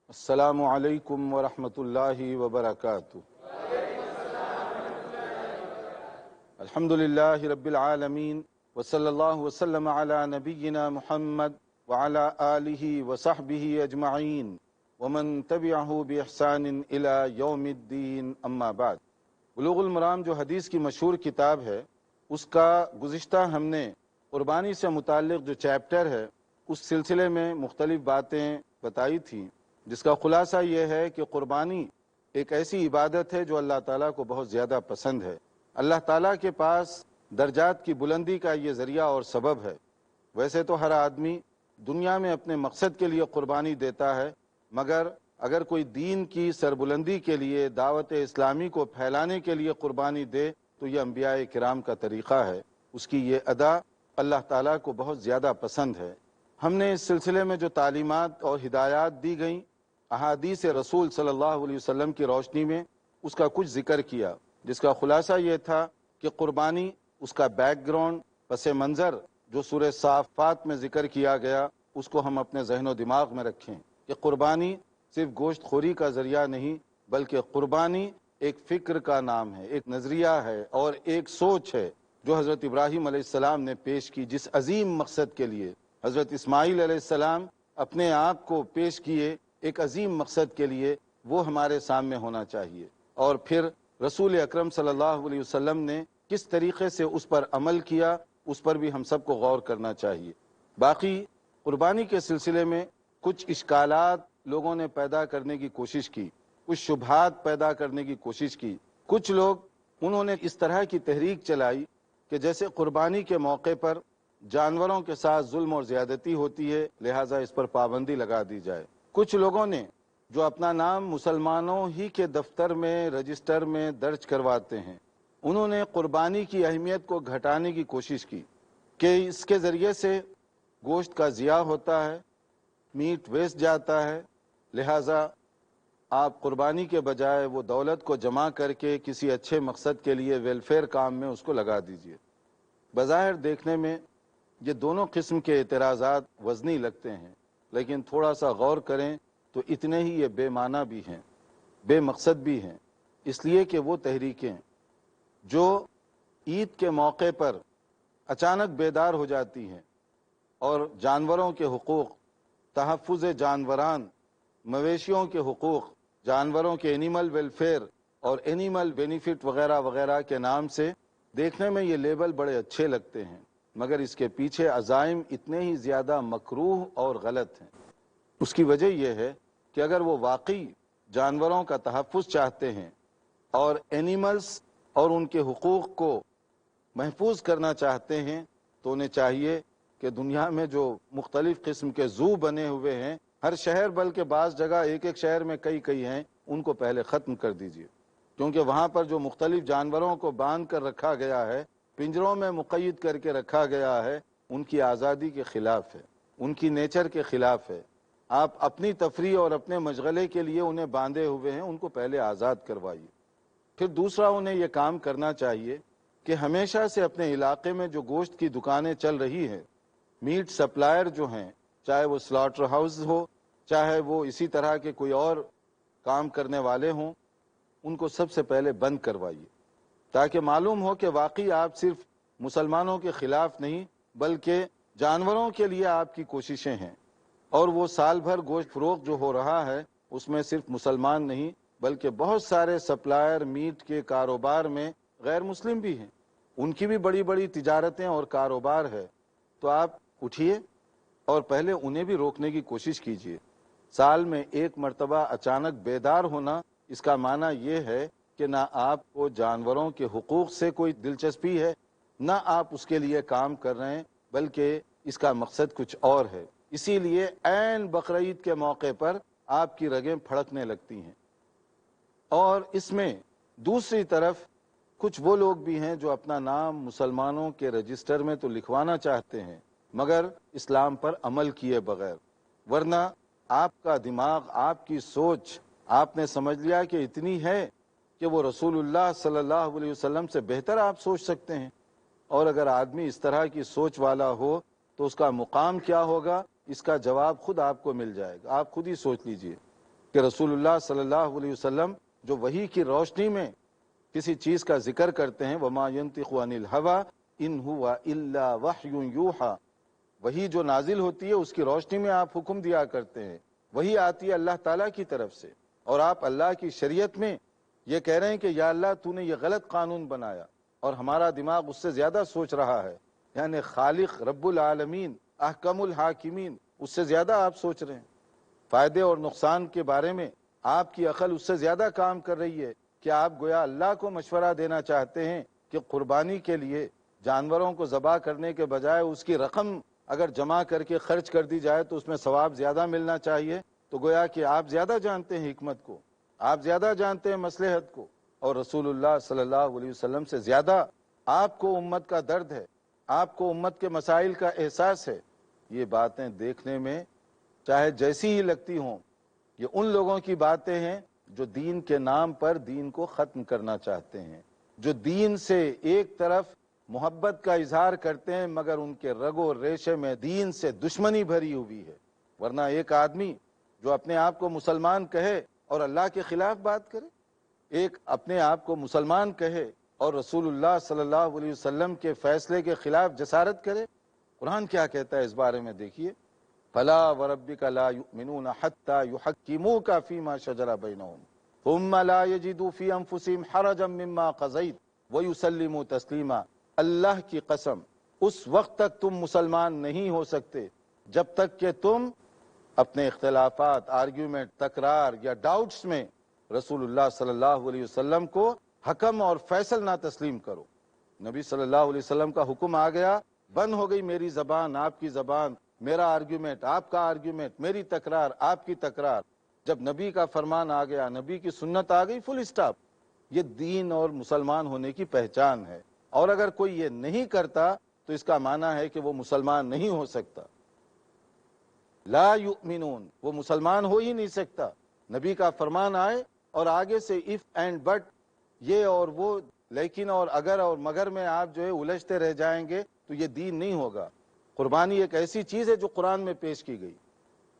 السلام علیکم ورحمۃ اللہ وبرکاتہ۔ الحمد للہ رب العالمین وصلی اللہ وسلم علی نبینا محمد وعلی آلہ وصحبہ اجمعین ومن تبعہ بإحسان الی یوم الدین، اما بعد۔ بلوغ المرام جو حدیث کی مشہور کتاب ہے، اس کا گزشتہ ہم نے قربانی سے متعلق جو چیپٹر ہے اس سلسلے میں مختلف باتیں بتائی تھیں، جس کا خلاصہ یہ ہے کہ قربانی ایک ایسی عبادت ہے جو اللہ تعالیٰ کو بہت زیادہ پسند ہے۔ اللہ تعالیٰ کے پاس درجات کی بلندی کا یہ ذریعہ اور سبب ہے۔ ویسے تو ہر آدمی دنیا میں اپنے مقصد کے لیے قربانی دیتا ہے، مگر اگر کوئی دین کی سربلندی کے لیے، دعوت اسلامی کو پھیلانے کے لیے قربانی دے تو یہ انبیاء کرام کا طریقہ ہے، اس کی یہ ادا اللہ تعالیٰ کو بہت زیادہ پسند ہے۔ ہم نے اس سلسلے میں جو تعلیمات اور ہدایات دی گئیں احادیث رسول صلی اللہ علیہ وسلم کی روشنی میں، اس کا کچھ ذکر کیا، جس کا خلاصہ یہ تھا کہ قربانی، اس کا بیک گراؤنڈ، پس منظر جو سورہ صافات میں ذکر کیا گیا، اس کو ہم اپنے ذہن و دماغ میں رکھیں کہ قربانی صرف گوشت خوری کا ذریعہ نہیں، بلکہ قربانی ایک فکر کا نام ہے، ایک نظریہ ہے اور ایک سوچ ہے جو حضرت ابراہیم علیہ السلام نے پیش کی، جس عظیم مقصد کے لیے حضرت اسماعیل علیہ السلام اپنے آپ کو پیش کیے، ایک عظیم مقصد کے لیے، وہ ہمارے سامنے ہونا چاہیے۔ اور پھر رسول اکرم صلی اللہ علیہ وسلم نے کس طریقے سے اس پر عمل کیا، اس پر بھی ہم سب کو غور کرنا چاہیے۔ باقی قربانی کے سلسلے میں کچھ اشکالات لوگوں نے پیدا کرنے کی کوشش کی، کچھ شبہات پیدا کرنے کی کوشش کی۔ کچھ لوگ انہوں نے اس طرح کی تحریک چلائی کہ جیسے قربانی کے موقع پر جانوروں کے ساتھ ظلم اور زیادتی ہوتی ہے، لہٰذا اس پر پابندی لگا دی جائے۔ کچھ لوگوں نے جو اپنا نام مسلمانوں ہی کے دفتر میں، رجسٹر میں درج کرواتے ہیں، انہوں نے قربانی کی اہمیت کو گھٹانے کی کوشش کی کہ اس کے ذریعے سے گوشت کا ضیاع ہوتا ہے، میٹ ویسٹ جاتا ہے، لہٰذا آپ قربانی کے بجائے وہ دولت کو جمع کر کے کسی اچھے مقصد کے لیے ویلفیئر کام میں اس کو لگا دیجیے۔ بظاہر دیکھنے میں یہ دونوں قسم کے اعتراضات وزنی لگتے ہیں، لیکن تھوڑا سا غور کریں تو اتنے ہی یہ بے معنی بھی ہیں، بے مقصد بھی ہیں، اس لیے کہ وہ تحریکیں جو عید کے موقع پر اچانک بیدار ہو جاتی ہیں اور جانوروں کے حقوق، تحفظ جانوران، مویشیوں کے حقوق، جانوروں کے اینیمل ویلفیئر اور اینیمل بینیفٹ وغیرہ وغیرہ کے نام سے، دیکھنے میں یہ لیبل بڑے اچھے لگتے ہیں، مگر اس کے پیچھے عزائم اتنے ہی زیادہ مکروہ اور غلط ہیں۔ اس کی وجہ یہ ہے کہ اگر وہ واقعی جانوروں کا تحفظ چاہتے ہیں اور اینیملز اور ان کے حقوق کو محفوظ کرنا چاہتے ہیں تو انہیں چاہیے کہ دنیا میں جو مختلف قسم کے زو بنے ہوئے ہیں، ہر شہر، بلکہ بعض جگہ ایک شہر میں کئی ہیں، ان کو پہلے ختم کر دیجیے، کیونکہ وہاں پر جو مختلف جانوروں کو باندھ کر رکھا گیا ہے، پنجروں میں مقید کر کے رکھا گیا ہے، ان کی آزادی کے خلاف ہے، ان کی نیچر کے خلاف ہے۔ آپ اپنی تفریح اور اپنے مشغلے کے لیے انہیں باندھے ہوئے ہیں، ان کو پہلے آزاد کروائیے۔ پھر دوسرا انہیں یہ کام کرنا چاہیے کہ ہمیشہ سے اپنے علاقے میں جو گوشت کی دکانیں چل رہی ہیں، میٹ سپلائر جو ہیں، چاہے وہ سلاٹر ہاؤس ہو، چاہے وہ اسی طرح کے کوئی اور کام کرنے والے ہوں، ان کو سب سے پہلے بند کروائیے، تاکہ معلوم ہو کہ واقعی آپ صرف مسلمانوں کے خلاف نہیں، بلکہ جانوروں کے لیے آپ کی کوششیں ہیں۔ اور وہ سال بھر گوشت فروخت جو ہو رہا ہے، اس میں صرف مسلمان نہیں بلکہ بہت سارے سپلائر میٹ کے کاروبار میں غیر مسلم بھی ہیں، ان کی بھی بڑی بڑی تجارتیں اور کاروبار ہے۔ تو آپ اٹھیے اور پہلے انہیں بھی روکنے کی کوشش کیجیے۔ سال میں ایک مرتبہ اچانک بیدار ہونا، اس کا معنی یہ ہے کہ نہ آپ کو جانوروں کے حقوق سے کوئی دلچسپی ہے، نہ آپ اس کے لیے کام کر رہے ہیں، بلکہ اس کا مقصد کچھ اور ہے۔ اسی لیے عین بقرعید کے موقع پر آپ کی رگیں پھڑکنے لگتی ہیں۔ اور اس میں دوسری طرف کچھ وہ لوگ بھی ہیں جو اپنا نام مسلمانوں کے رجسٹر میں تو لکھوانا چاہتے ہیں، مگر اسلام پر عمل کیے بغیر، ورنہ آپ کا دماغ، آپ کی سوچ، آپ نے سمجھ لیا کہ اتنی ہے کہ وہ رسول اللہ صلی اللہ علیہ وسلم سے بہتر آپ سوچ سکتے ہیں۔ اور اگر آدمی اس طرح کی سوچ والا ہو تو اس کا مقام کیا ہوگا، اس کا جواب خود آپ کو مل جائے گا، آپ خود ہی سوچ لیجئے۔ کہ رسول اللہ صلی اللہ علیہ وسلم جو وحی کی روشنی میں کسی چیز کا ذکر کرتے ہیں، وما ينطق عن الهوى ان هو الا وحی یوحى، وہی جو نازل ہوتی ہے اس کی روشنی میں آپ حکم دیا کرتے ہیں، وہی آتی ہے اللہ تعالیٰ کی طرف سے، اور آپ اللہ کی شریعت میں یہ کہہ رہے ہیں کہ یا اللہ تو نے یہ غلط قانون بنایا اور ہمارا دماغ اس سے زیادہ سوچ رہا ہے، یعنی خالق رب العالمین احکم الحاکمین اس سے زیادہ آپ سوچ رہے ہیں، فائدے اور نقصان کے بارے میں آپ کی عقل اس سے زیادہ کام کر رہی ہے کہ آپ گویا اللہ کو مشورہ دینا چاہتے ہیں کہ قربانی کے لیے جانوروں کو ذبح کرنے کے بجائے اس کی رقم اگر جمع کر کے خرچ کر دی جائے تو اس میں ثواب زیادہ ملنا چاہیے، تو گویا کہ آپ زیادہ جانتے ہیں حکمت کو، آپ زیادہ جانتے ہیں مصلحت کو، اور رسول اللہ صلی اللہ علیہ وسلم سے زیادہ آپ کو امت کا درد ہے، آپ کو امت کے مسائل کا احساس ہے۔ یہ باتیں دیکھنے میں چاہے جیسی ہی لگتی ہوں، یہ ان لوگوں کی باتیں ہیں جو دین کے نام پر دین کو ختم کرنا چاہتے ہیں، جو دین سے ایک طرف محبت کا اظہار کرتے ہیں مگر ان کے رگ و ریشے میں دین سے دشمنی بھری ہوئی ہے۔ ورنہ ایک آدمی جو اپنے آپ کو مسلمان کہے اور اللہ کے خلاف بات کرے، ایک اپنے آپ کو مسلمان کہے اور رسول اللہ صلی اللہ علیہ وسلم کے فیصلے کے خلاف جسارت کرے، قرآن کیا کہتا ہے اس بارے میں دیکھیے، فلا وربک لا یؤمنون حتی یحکموک فیما شجر بینہم ثم لا یجدوا فی انفسہم حرجا مما قضیت ویسلموا تسلیما۔ اللہ کی قسم اس وقت تک تم مسلمان نہیں ہو سکتے جب تک کہ تم اپنے اختلافات، آرگیومنٹ، تکرار یا ڈاؤٹس میں رسول اللہ صلی اللہ علیہ وسلم کو حکم اور فیصل نہ تسلیم کرو۔ نبی صلی اللہ علیہ وسلم کا حکم آ گیا، بند ہو گئی میری زبان آپ کی زبان، میرا آرگیومنٹ آپ کا آرگیومنٹ، میری تکرار آپ کی تکرار۔ جب نبی کا فرمان آ گیا، نبی کی سنت آ گئی، فل اسٹاپ۔ یہ دین اور مسلمان ہونے کی پہچان ہے، اور اگر کوئی یہ نہیں کرتا تو اس کا معنی ہے کہ وہ مسلمان نہیں ہو سکتا۔ لا یؤمنون، وہ مسلمان ہو ہی نہیں سکتا۔ نبی کا فرمان آئے اور آگے سے اف اینڈ بٹ، یہ اور وہ، لیکن اور اگر اور مگر میں آپ جو ہے الجھتے رہ جائیں گے تو یہ دین نہیں ہوگا۔ قربانی ایک ایسی چیز ہے جو قرآن میں پیش کی گئی۔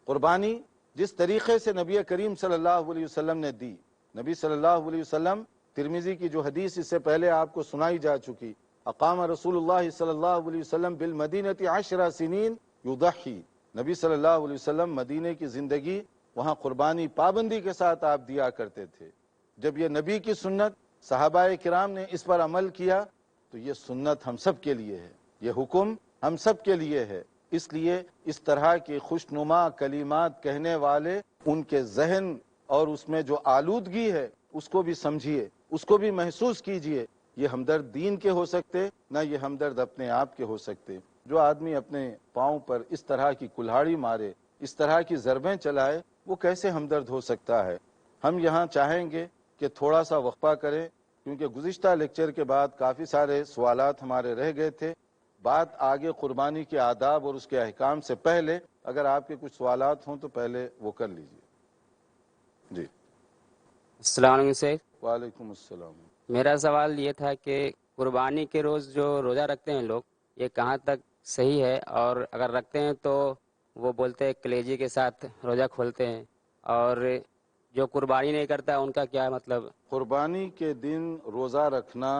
قربانی جس طریقے سے نبی کریم صلی اللہ علیہ وسلم نے دی، نبی صلی اللہ علیہ وسلم، ترمذی کی جو حدیث اس سے پہلے آپ کو سنائی جا چکی، اقام رسول اللہ صلی اللہ علیہ وسلم بالمدینۃ 10 سنین یضحی، نبی صلی اللہ علیہ وسلم مدینے کی زندگی وہاں قربانی پابندی کے ساتھ آپ دیا کرتے تھے۔ جب یہ نبی کی سنت، صحابہ کرام نے اس پر عمل کیا تو یہ سنت ہم سب کے لیے ہے، یہ حکم ہم سب کے لیے ہے۔ اس لیے اس طرح کے خوشنما کلمات کہنے والے، ان کے ذہن اور اس میں جو آلودگی ہے اس کو بھی سمجھیے، اس کو بھی محسوس کیجئے۔ یہ ہمدرد دین کے ہو سکتے، نہ یہ ہمدرد اپنے آپ کے ہو سکتے۔ جو آدمی اپنے پاؤں پر اس طرح کی کلہاڑی مارے، اس طرح کی ضربیں چلائے، وہ کیسے ہمدرد ہو سکتا ہے؟ ہم یہاں چاہیں گے کہ تھوڑا سا وقفہ کریں، کیونکہ گزشتہ لیکچر کے بعد کافی سارے سوالات ہمارے رہ گئے تھے۔ بات آگے قربانی کے آداب اور اس کے احکام سے پہلے اگر آپ کے کچھ سوالات ہوں تو پہلے وہ کر لیجئے۔ جی السلام علیکم سیف۔ وعلیکم السلام۔ میرا سوال یہ تھا کہ قربانی کے روز جو روزہ رکھتے ہیں لوگ، یہ کہاں تک صحیح ہے؟ اور اگر رکھتے ہیں تو وہ بولتے ہیں کلیجی کے ساتھ روزہ کھولتے ہیں، اور جو قربانی نہیں کرتا ان کا کیا مطلب؟ قربانی کے دن روزہ رکھنا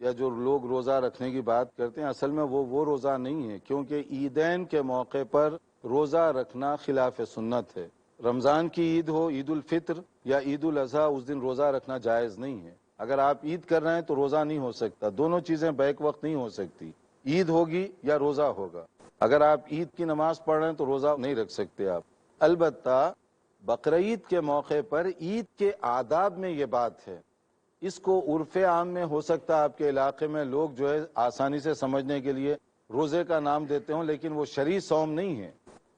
یا جو لوگ روزہ رکھنے کی بات کرتے ہیں، اصل میں وہ روزہ نہیں ہے، کیونکہ عیدین کے موقع پر روزہ رکھنا خلاف سنت ہے۔ رمضان کی عید ہو، عید الفطر یا عید الاضحیٰ، اس دن روزہ رکھنا جائز نہیں ہے۔ اگر آپ عید کر رہے ہیں تو روزہ نہیں ہو سکتا، دونوں چیزیں بیک وقت نہیں ہو سکتی، عید ہوگی یا روزہ ہوگا۔ اگر آپ عید کی نماز پڑھ رہے ہیں تو روزہ نہیں رکھ سکتے آپ۔ البتہ بقرعید کے موقع پر عید کے آداب میں یہ بات ہے، اس کو عرف عام میں ہو سکتا ہے آپ کے علاقے میں لوگ جو ہے آسانی سے سمجھنے کے لیے روزے کا نام دیتے ہوں، لیکن وہ شرعی صوم نہیں ہے،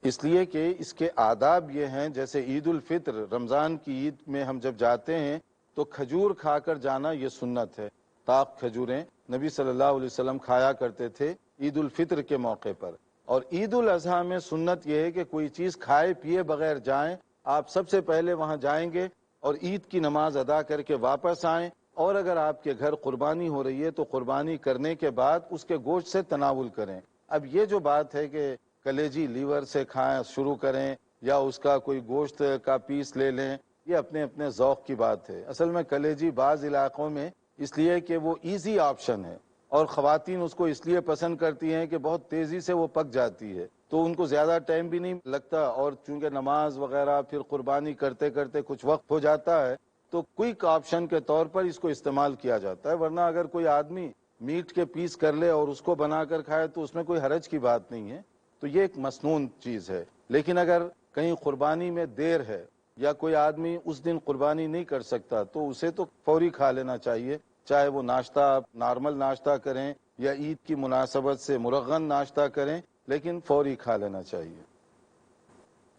اس لیے کہ اس کے آداب یہ ہیں۔ جیسے عید الفطر، رمضان کی عید میں ہم جب جاتے ہیں تو کھجور کھا کر جانا یہ سنت ہے۔ طاق کھجوریں نبی صلی اللہ علیہ وسلم کھایا کرتے تھے عید الفطر کے موقع پر۔ اور عید الاضحیٰ میں سنت یہ ہے کہ کوئی چیز کھائے پیے بغیر جائیں، آپ سب سے پہلے وہاں جائیں گے اور عید کی نماز ادا کر کے واپس آئیں، اور اگر آپ کے گھر قربانی ہو رہی ہے تو قربانی کرنے کے بعد اس کے گوشت سے تناول کریں۔ اب یہ جو بات ہے کہ کلیجی لیور سے کھائیں شروع کریں یا اس کا کوئی گوشت کا پیس لے لیں، یہ اپنے اپنے ذوق کی بات ہے۔ اصل میں کلیجی بعض علاقوں میں اس لیے کہ وہ ایزی آپشن ہے اور خواتین اس کو اس لیے پسند کرتی ہیں کہ بہت تیزی سے وہ پک جاتی ہے، تو ان کو زیادہ ٹائم بھی نہیں لگتا، اور چونکہ نماز وغیرہ پھر قربانی کرتے کرتے کچھ وقت ہو جاتا ہے، تو کوئک آپشن کے طور پر اس کو استعمال کیا جاتا ہے۔ ورنہ اگر کوئی آدمی میٹ کے پیس کر لے اور اس کو بنا کر کھائے تو اس میں کوئی حرج کی بات نہیں ہے، تو یہ ایک مسنون چیز ہے۔ لیکن اگر کہیں قربانی میں دیر ہے یا کوئی آدمی اس دن قربانی نہیں کر سکتا تو اسے تو فوری کھا لینا چاہیے، چاہے وہ ناشتہ نارمل ناشتہ کریں یا عید کی مناسبت سے مرغن ناشتہ کریں، لیکن فوری کھا لینا چاہیے۔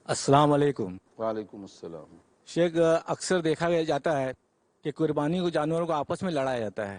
السلام علیکم وعلیکم السلام۔ شیخ، اکثر دیکھا جاتا ہے کہ قربانی کو جانوروں کو آپس میں لڑایا جاتا ہے،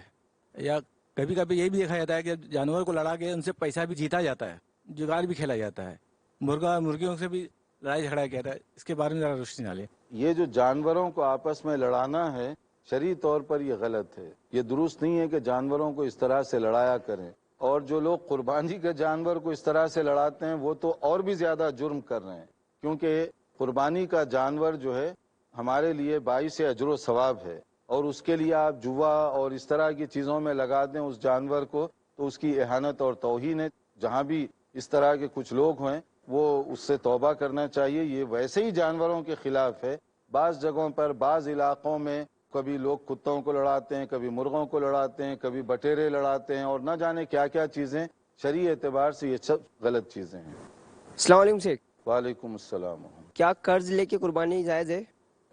یا کبھی کبھی یہ بھی دیکھا جاتا ہے کہ جانور کو لڑا کے ان سے پیسہ بھی جیتا جاتا ہے، جگار بھی کھیلا جاتا ہے، مرغیوں سے بھی لڑائی جھگڑا کیا جاتا ہے۔ اس کے بارے میں ذرا روشنی ڈالیں۔ یہ جو جانوروں کو آپس میں لڑانا ہے، شرعی طور پر یہ غلط ہے، یہ درست نہیں ہے کہ جانوروں کو اس طرح سے لڑایا کریں، اور جو لوگ قربانی کے جانور کو اس طرح سے لڑاتے ہیں وہ تو اور بھی زیادہ جرم کر رہے ہیں، کیونکہ قربانی کا جانور جو ہے ہمارے لیے باعث اجر و ثواب ہے، اور اس کے لیے آپ جوا اور اس طرح کی چیزوں میں لگا دیں اس جانور کو تو اس کی اہانت اور توہین ہے۔ جہاں بھی اس طرح کے کچھ لوگ ہیں وہ اس سے توبہ کرنا چاہیے، یہ ویسے ہی جانوروں کے خلاف ہے۔ بعض جگہوں پر بعض علاقوں میں کبھی لوگ کتوں کو لڑاتے ہیں، کبھی مرغوں کو لڑاتے ہیں، کبھی بٹیرے لڑاتے ہیں، اور نہ جانے کیا کیا چیزیں، شرعی اعتبار سے یہ سب غلط چیزیں ہیں۔ السلام علیکم شیخ، وعلیکم السلام۔ کیا قرض لے کے قربانی جائز ہے؟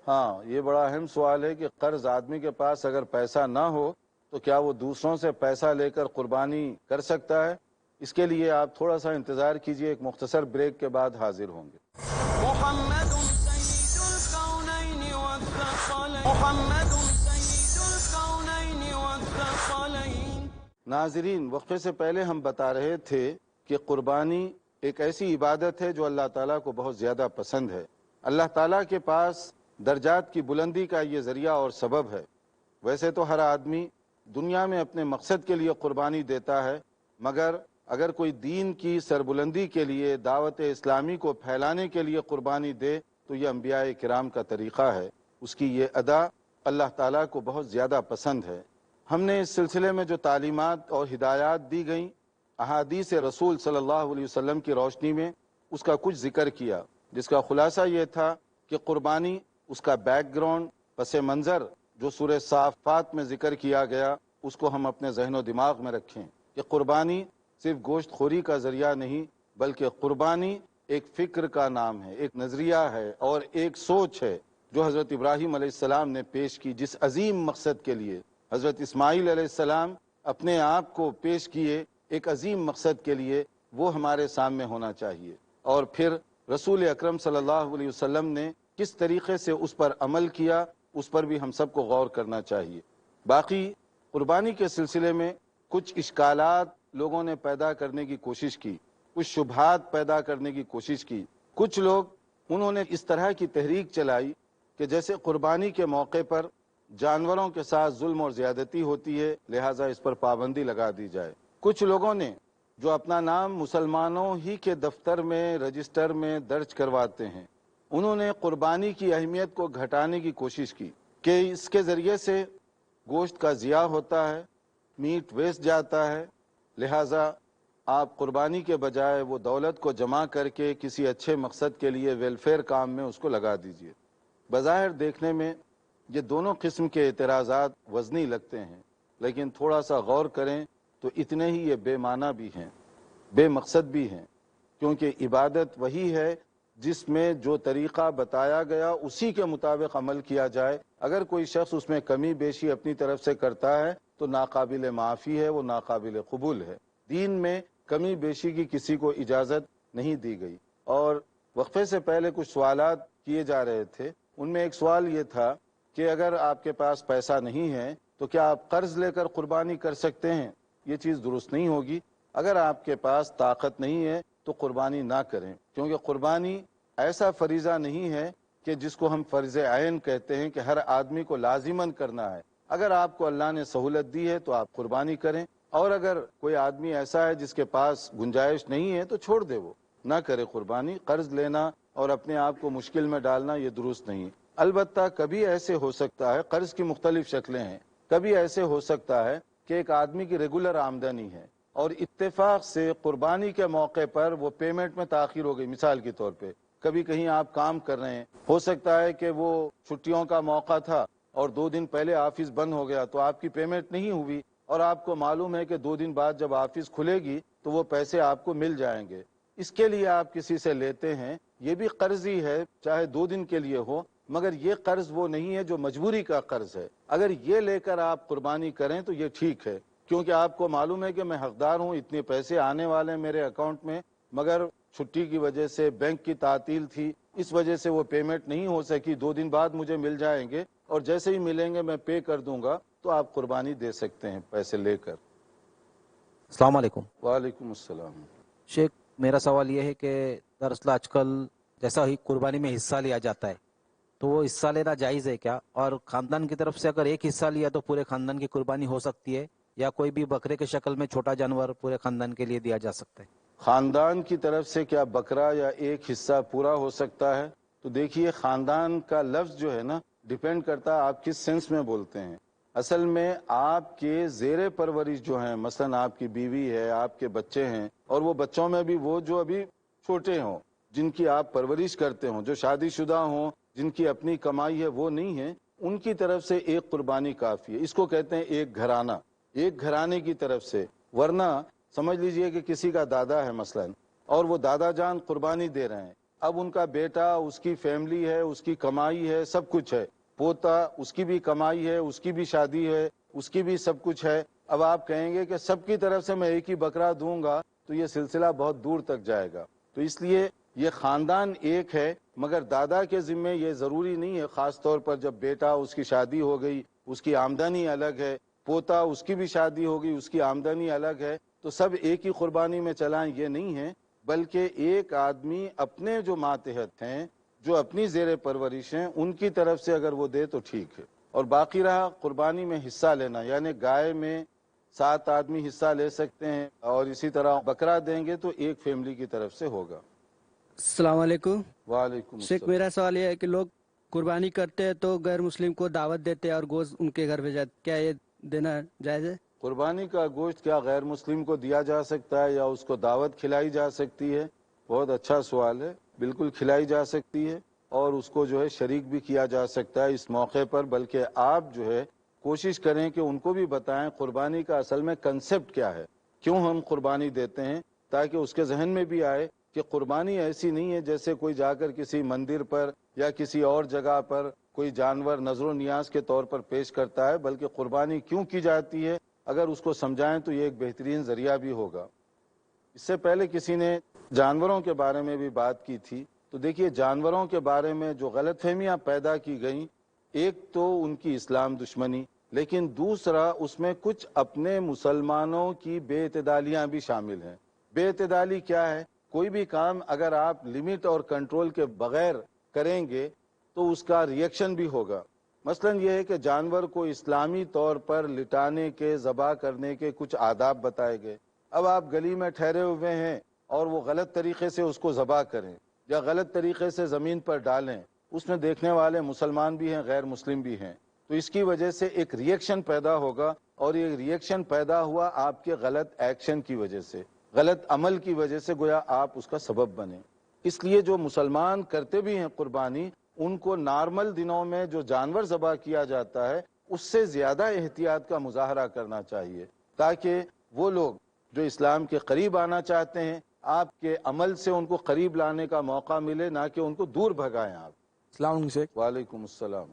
ہاں، یہ بڑا اہم سوال ہے کہ قرض آدمی کے پاس اگر پیسہ نہ ہو تو کیا وہ دوسروں سے پیسہ لے کر قربانی کر سکتا ہے؟ اس کے لیے آپ تھوڑا سا انتظار کیجئے، ایک مختصر بریک کے بعد حاضر ہوں گے۔ محمد سید الکونین والثقلین، محمد سید الکونین والثقلین۔ ناظرین، وقفے سے پہلے ہم بتا رہے تھے کہ قربانی ایک ایسی عبادت ہے جو اللہ تعالیٰ کو بہت زیادہ پسند ہے۔ اللہ تعالیٰ کے پاس درجات کی بلندی کا یہ ذریعہ اور سبب ہے۔ ویسے تو ہر آدمی دنیا میں اپنے مقصد کے لیے قربانی دیتا ہے، مگر اگر کوئی دین کی سربلندی کے لیے، دعوت اسلامی کو پھیلانے کے لیے قربانی دے تو یہ انبیاء کرام کا طریقہ ہے، اس کی یہ ادا اللہ تعالیٰ کو بہت زیادہ پسند ہے۔ ہم نے اس سلسلے میں جو تعلیمات اور ہدایات دی گئیں احادیث رسول صلی اللہ علیہ وسلم کی روشنی میں، اس کا کچھ ذکر کیا، جس کا خلاصہ یہ تھا کہ قربانی، اس کا بیک گراؤنڈ، پس منظر جو سورہ صافات میں ذکر کیا گیا، اس کو ہم اپنے ذہن و دماغ میں رکھیں کہ قربانی صرف گوشت خوری کا ذریعہ نہیں، بلکہ قربانی ایک فکر کا نام ہے، ایک نظریہ ہے اور ایک سوچ ہے جو حضرت ابراہیم علیہ السلام نے پیش کی، جس عظیم مقصد کے لیے حضرت اسماعیل علیہ السلام اپنے آپ کو پیش کیے، ایک عظیم مقصد کے لیے، وہ ہمارے سامنے ہونا چاہیے۔ اور پھر رسول اکرم صلی اللہ علیہ وسلم نے کس طریقے سے اس پر عمل کیا، اس پر بھی ہم سب کو غور کرنا چاہیے۔ باقی قربانی کے سلسلے میں کچھ اشکالات لوگوں نے پیدا کرنے کی کوشش کی، کچھ شبہات پیدا کرنے کی کوشش کی۔ کچھ لوگ انہوں نے اس طرح کی تحریک چلائی کہ جیسے قربانی کے موقع پر جانوروں کے ساتھ ظلم اور زیادتی ہوتی ہے، لہٰذا اس پر پابندی لگا دی جائے۔ کچھ لوگوں نے جو اپنا نام مسلمانوں ہی کے دفتر میں، رجسٹر میں درج کرواتے ہیں، انہوں نے قربانی کی اہمیت کو گھٹانے کی کوشش کی کہ اس کے ذریعے سے گوشت کا ضیاع ہوتا ہے، میٹ ویسٹ جاتا ہے، لہٰذا آپ قربانی کے بجائے وہ دولت کو جمع کر کے کسی اچھے مقصد کے لیے ویلفیئر کام میں اس کو لگا دیجئے۔ بظاہر دیکھنے میں یہ دونوں قسم کے اعتراضات وزنی لگتے ہیں، لیکن تھوڑا سا غور کریں تو اتنے ہی یہ بے معنی بھی ہیں، بے مقصد بھی ہیں، کیونکہ عبادت وہی ہے جس میں جو طریقہ بتایا گیا اسی کے مطابق عمل کیا جائے۔ اگر کوئی شخص اس میں کمی بیشی اپنی طرف سے کرتا ہے تو ناقابل معافی ہے، وہ ناقابل قبول ہے۔ دین میں کمی بیشی کی کسی کو اجازت نہیں دی گئی۔ اور وقفے سے پہلے کچھ سوالات کیے جا رہے تھے، ان میں ایک سوال یہ تھا کہ اگر آپ کے پاس پیسہ نہیں ہے تو کیا آپ قرض لے کر قربانی کر سکتے ہیں؟ یہ چیز درست نہیں ہوگی۔ اگر آپ کے پاس طاقت نہیں ہے تو قربانی نہ کریں، کیونکہ قربانی ایسا فریضہ نہیں ہے کہ جس کو ہم فرض عین کہتے ہیں کہ ہر آدمی کو لازماً کرنا ہے۔ اگر آپ کو اللہ نے سہولت دی ہے تو آپ قربانی کریں، اور اگر کوئی آدمی ایسا ہے جس کے پاس گنجائش نہیں ہے تو چھوڑ دے، وہ نہ کرے قربانی۔ قرض لینا اور اپنے آپ کو مشکل میں ڈالنا یہ درست نہیں. البتہ کبھی ایسے ہو سکتا ہے، قرض کی مختلف شکلیں ہیں، کبھی ایسے ہو سکتا ہے کہ ایک آدمی کی ریگولر آمدنی ہے اور اتفاق سے قربانی کے موقع پر وہ پیمنٹ میں تاخیر ہو گئی. مثال کے طور پہ کبھی کہیں آپ کام کر رہے ہیں، ہو سکتا ہے کہ وہ چھٹیوں کا موقع تھا اور 2 دن پہلے آفس بند ہو گیا تو آپ کی پیمنٹ نہیں ہوئی، اور آپ کو معلوم ہے کہ 2 دن بعد جب آفس کھلے گی تو وہ پیسے آپ کو مل جائیں گے. اس کے لیے آپ کسی سے لیتے ہیں، یہ بھی قرض ہی ہے، چاہے 2 دن کے لیے ہو، مگر یہ قرض وہ نہیں ہے جو مجبوری کا قرض ہے. اگر یہ لے کر آپ قربانی کریں تو یہ ٹھیک ہے، کیونکہ آپ کو معلوم ہے کہ میں حقدار ہوں، اتنے پیسے آنے والے ہیں میرے اکاؤنٹ میں، مگر چھٹی کی وجہ سے، بینک کی تعطیل تھی، اس وجہ سے وہ پیمنٹ نہیں ہو سکی. 2 دن بعد مجھے مل جائیں گے اور جیسے ہی ملیں گے میں پے کر دوں گا، تو آپ قربانی دے سکتے ہیں پیسے لے کر. السلام علیکم وعلیکم السلام. شیخ، میرا سوال یہ ہے کہ دراصل آج کل جیسا ہی قربانی میں حصہ لیا جاتا ہے تو وہ حصہ لینا جائز ہے کیا؟ اور خاندان کی طرف سے اگر ایک حصہ لیا تو پورے خاندان کی قربانی ہو سکتی ہے، یا کوئی بھی بکرے کے شکل میں چھوٹا جانور پورے خاندان کے لیے دیا جا سکتا ہے؟ خاندان کی طرف سے کیا بکرا یا ایک حصہ پورا ہو سکتا ہے؟ تو دیکھیے، خاندان کا لفظ جو ہے نا، ڈیپینڈ کرتا ہے آپ کس سینس میں بولتے ہیں. اصل میں آپ کے زیر پرورش جو ہیں، مثلا آپ کی بیوی ہے، آپ کے بچے ہیں، اور وہ بچوں میں بھی وہ جو ابھی چھوٹے ہوں، جن کی آپ پرورش کرتے ہوں، جو شادی شدہ ہوں، جن کی اپنی کمائی ہے، وہ نہیں ہے، ان کی طرف سے ایک قربانی کافی ہے. اس کو کہتے ہیں ایک گھرانہ، ایک گھرانے کی طرف سے. ورنہ سمجھ لیجئے کہ کسی کا دادا ہے مثلا، اور وہ دادا جان قربانی دے رہے ہیں، اب ان کا بیٹا، اس کی فیملی ہے، اس کی کمائی ہے، سب کچھ ہے، پوتا، اس کی بھی کمائی ہے، اس کی بھی شادی ہے، اس کی بھی سب کچھ ہے. اب آپ کہیں گے کہ سب کی طرف سے میں ایک ہی بکرا دوں گا تو یہ سلسلہ بہت دور تک جائے گا. تو اس لیے یہ خاندان ایک ہے، مگر دادا کے ذمے یہ ضروری نہیں ہے، خاص طور پر جب بیٹا، اس کی شادی ہو گئی، اس کی آمدنی الگ ہے، پوتا، اس کی بھی شادی ہو گئی، اس کی آمدنی الگ ہے، تو سب ایک ہی قربانی میں چلائیں، یہ نہیں ہے. بلکہ ایک آدمی اپنے جو ماتحت ہیں، جو اپنی زیر پرورش ہیں، ان کی طرف سے اگر وہ دے تو ٹھیک ہے. اور باقی رہا قربانی میں حصہ لینا، یعنی گائے میں 7 آدمی حصہ لے سکتے ہیں، اور اسی طرح بکرا دیں گے تو ایک فیملی کی طرف سے ہوگا. السلام علیکم. وعلیکم شیخ، السلام. میرا سوال یہ ہے کہ لوگ قربانی کرتے ہیں تو غیر مسلم کو دعوت دیتے ہیں اور گوشت ان کے گھر بھیجا، کیا یہ دینا جائز ہے؟ قربانی کا گوشت کیا غیر مسلم کو دیا جا سکتا ہے یا اس کو دعوت کھلائی جا سکتی ہے؟ بہت اچھا سوال ہے. بالکل کھلائی جا سکتی ہے، اور اس کو جو ہے شریک بھی کیا جا سکتا ہے اس موقع پر. بلکہ آپ جو ہے کوشش کریں کہ ان کو بھی بتائیں قربانی کا اصل میں کنسپٹ کیا ہے، کیوں ہم قربانی دیتے ہیں، تاکہ اس کے ذہن میں بھی آئے کہ قربانی ایسی نہیں ہے جیسے کوئی جا کر کسی مندر پر یا کسی اور جگہ پر کوئی جانور نظر و نیاز کے طور پر پیش کرتا ہے. بلکہ قربانی کیوں کی جاتی ہے، اگر اس کو سمجھائیں تو یہ ایک بہترین ذریعہ بھی ہوگا. اس سے پہلے کسی نے جانوروں کے بارے میں بھی بات کی تھی. تو دیکھیے، جانوروں کے بارے میں جو غلط فہمیاں پیدا کی گئیں، ایک تو ان کی اسلام دشمنی، لیکن دوسرا اس میں کچھ اپنے مسلمانوں کی بے اعتدالیاں بھی شامل ہیں. بے اعتدالی کیا ہے؟ کوئی بھی کام اگر آپ لمٹ اور کنٹرول کے بغیر کریں گے تو اس کا ریئیکشن بھی ہوگا. مثلا یہ ہے کہ جانور کو اسلامی طور پر لٹانے کے، ذبح کرنے کے کچھ آداب بتائے گئے. اب آپ گلی میں ٹھہرے ہوئے ہیں اور وہ غلط طریقے سے اس کو ذبح کریں یا غلط طریقے سے زمین پر ڈالیں، اس میں دیکھنے والے مسلمان بھی ہیں، غیر مسلم بھی ہیں، تو اس کی وجہ سے ایک ریئیکشن پیدا ہوگا، اور یہ ریئیکشن پیدا ہوا آپ کے غلط ایکشن کی وجہ سے، غلط عمل کی وجہ سے، گویا آپ اس کا سبب بنے. اس لیے جو مسلمان کرتے بھی ہیں قربانی، ان کو نارمل دنوں میں جو جانور ذبح کیا جاتا ہے اس سے زیادہ احتیاط کا مظاہرہ کرنا چاہیے، تاکہ وہ لوگ جو اسلام کے قریب آنا چاہتے ہیں، آپ کے عمل سے ان کو قریب لانے کا موقع ملے، نہ کہ ان کو دور بھگائیں آپ. السلام علیکم شیخ. وعلیکم السلام.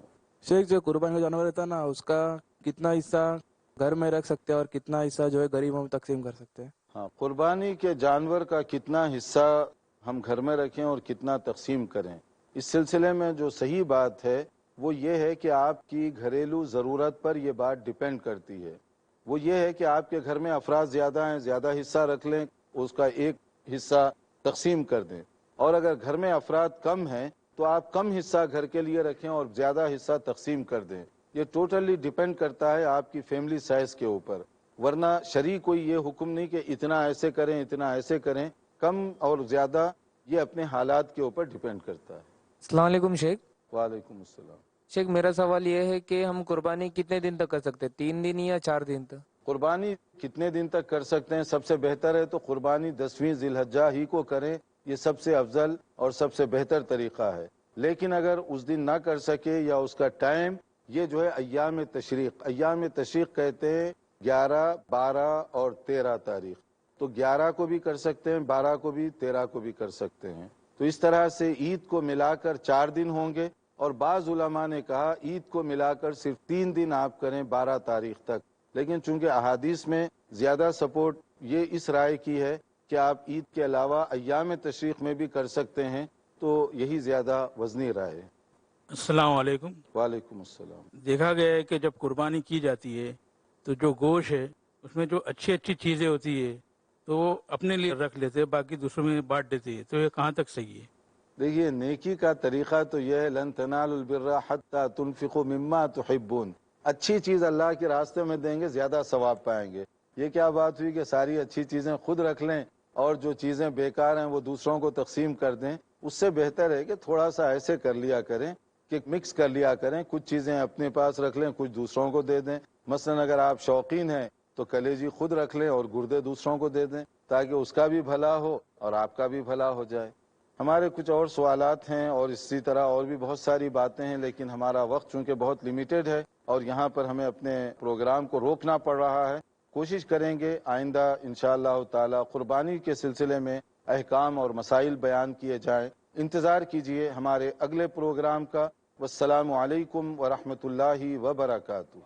شیخ، جو قربانی کا جانور رہتا ہے نا، اس کا کتنا حصہ گھر میں رکھ سکتے ہیں اور کتنا حصہ جو ہے غریبوں میں تقسیم کر سکتے ہیں؟ ہاں، قربانی کے جانور کا کتنا حصہ ہم گھر میں رکھیں اور کتنا تقسیم کریں، اس سلسلے میں جو صحیح بات ہے وہ یہ ہے کہ آپ کی گھریلو ضرورت پر یہ بات ڈیپینڈ کرتی ہے. وہ یہ ہے کہ آپ کے گھر میں افراد زیادہ ہیں، زیادہ حصہ رکھ لیں، اس کا ایک حصہ تقسیم کر دیں. اور اگر گھر میں افراد کم ہیں تو آپ کم حصہ گھر کے لیے رکھیں اور زیادہ حصہ تقسیم کر دیں. یہ ٹوٹلی ڈیپینڈ کرتا ہے آپ کی فیملی سائز کے اوپر. ورنہ شرع کوئی یہ حکم نہیں کہ اتنا ایسے کریں اتنا ایسے کریں. کم اور زیادہ یہ اپنے حالات کے اوپر ڈیپینڈ کرتا ہے۔ السلام علیکم شیخ۔ وعلیکم السلام۔ شیخ میرا سوال یہ ہے کہ ہم قربانی کتنے دن تک کر سکتے ہیں، 3 دن یا 4 دن تک؟ قربانی کتنے دن تک کر سکتے ہیں؟ سب سے بہتر ہے تو قربانی 10ویں ذی الحجہ ہی کو کریں، یہ سب سے افضل اور سب سے بہتر طریقہ ہے۔ لیکن اگر اس دن نہ کر سکے یا اس کا ٹائم، یہ جو ہے ایام تشریق کہتے ہیں 11، 12 اور 13 تاریخ، تو 11 کو بھی کر سکتے ہیں، 12 کو بھی، 13 کو بھی کر سکتے ہیں۔ تو اس طرح سے عید کو ملا کر 4 دن ہوں گے، اور بعض علماء نے کہا عید کو ملا کر صرف 3 دن آپ کریں 12 تاریخ تک، لیکن چونکہ احادیث میں زیادہ سپورٹ یہ اس رائے کی ہے کہ آپ عید کے علاوہ ایام تشریق میں بھی کر سکتے ہیں، تو یہی زیادہ وزنی رائے ہے۔ السلام علیکم۔ وعلیکم السلام۔ دیکھا گیا ہے کہ جب قربانی کی جاتی ہے تو جو گوشت ہے اس میں جو اچھی چیزیں ہوتی ہے تو وہ اپنے لیے رکھ لیتے ہیں، باقی دوسروں میں بانٹ دیتے ہیں، تو یہ کہاں تک صحیح ہے؟ دیکھیے نیکی کا طریقہ تو یہ ہے، لن تنالوا البر حتی تنفقوا مما تحبون، اچھی چیز اللہ کے راستے میں دیں گے زیادہ ثواب پائیں گے۔ یہ کیا بات ہوئی کہ ساری اچھی چیزیں خود رکھ لیں اور جو چیزیں بیکار ہیں وہ دوسروں کو تقسیم کر دیں؟ اس سے بہتر ہے کہ تھوڑا سا ایسے کر لیا کریں کہ مکس کر لیا کریں، کچھ چیزیں اپنے پاس رکھ لیں، کچھ دوسروں کو دے دیں۔ مثلا اگر آپ شوقین ہیں تو کلیجی خود رکھ لیں اور گردے دوسروں کو دے دیں، تاکہ اس کا بھی بھلا ہو اور آپ کا بھی بھلا ہو جائے۔ ہمارے کچھ اور سوالات ہیں اور اسی طرح اور بھی بہت ساری باتیں ہیں، لیکن ہمارا وقت چونکہ بہت لیمیٹڈ ہے اور یہاں پر ہمیں اپنے پروگرام کو روکنا پڑ رہا ہے۔ کوشش کریں گے آئندہ انشاءاللہ تعالی قربانی کے سلسلے میں احکام اور مسائل بیان کیے جائیں۔ انتظار کیجئے ہمارے اگلے پروگرام کا۔ والسلام علیکم ورحمۃ اللہ وبرکاتہ۔